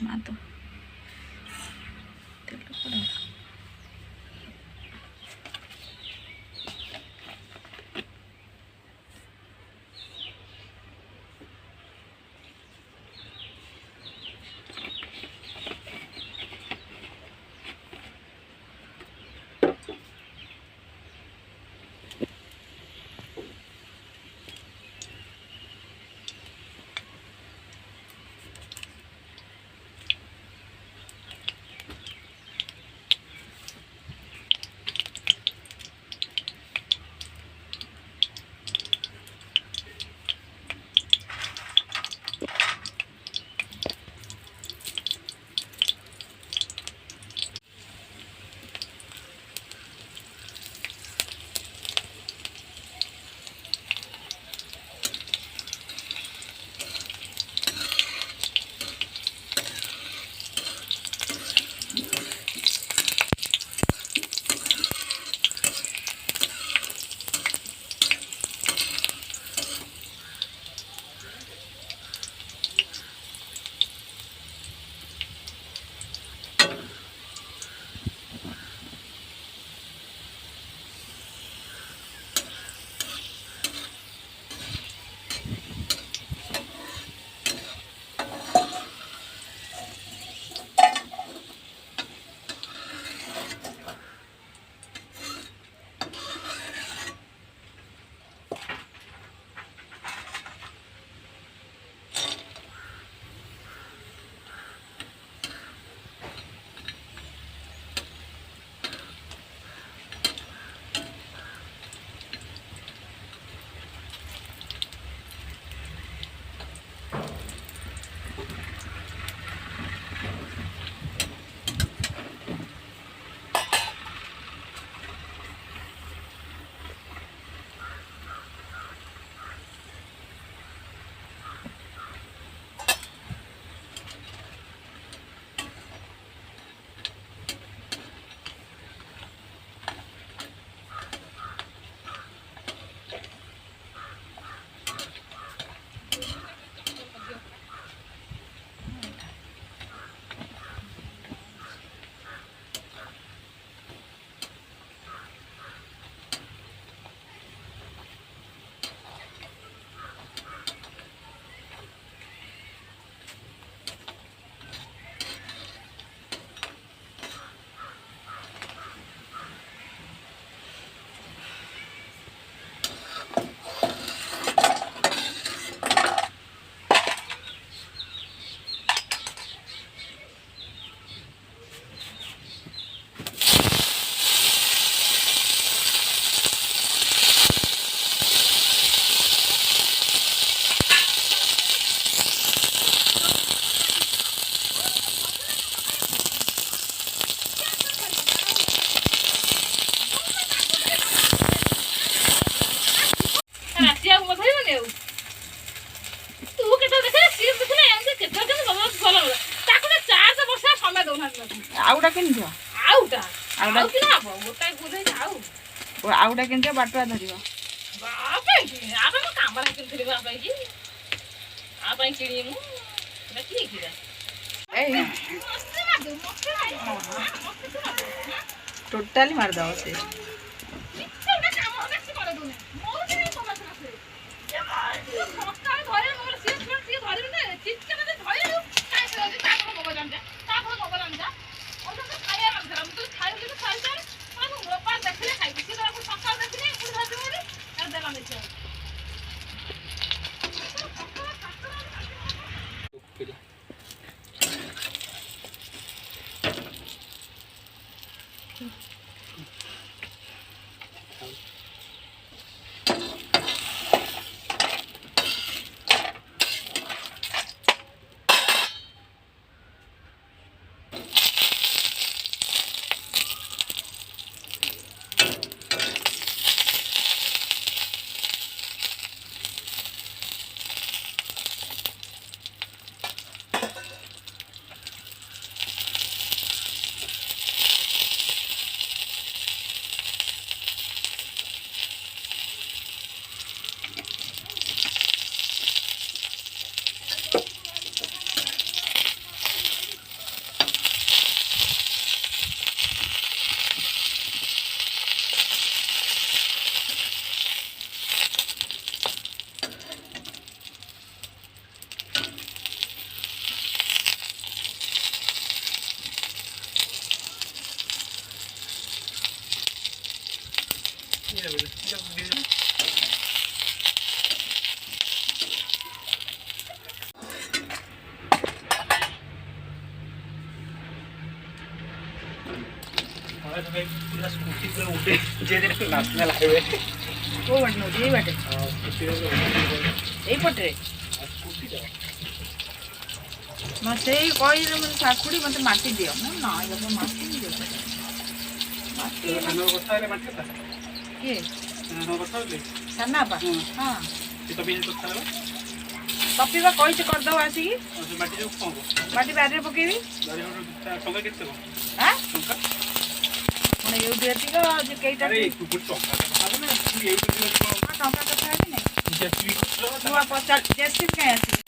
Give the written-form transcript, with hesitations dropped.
ମା ତ ତେଲ ପଡ଼ା आउटा केन आउटा आउटा कि ना गोटा गुरे आउ ओ आउटा केन बाटवा धरिबो बापे आबे म कामरा केन धरिबो आबे की आबे किणी मु देखि की ए टोटली मार दो से पूरा स्कूटी पे उठे जे दिन नाचने लागे को बटनो ये बाटे स्कूटी रे एई पटरे स्कूटी रे मते कोई रे मन साखुड़ी मते माटी दियो ना ना ये माटी दियो माटी खाना बस्ता है माटी का के खाना बस्ता है सन्ना पा हां ये तो बिल बस्ता है कपिवा कोई से कर दो आसी और माटी जो को माटी बारे पकेबी गाड़ी में टंका कितने को हां टंका मन ये देती का जे केटा अरे तू कुछ टंका का ना तू ये तो टंका कथा है नहीं जेसीबी को नुआ 50 जेसीबी काय आसी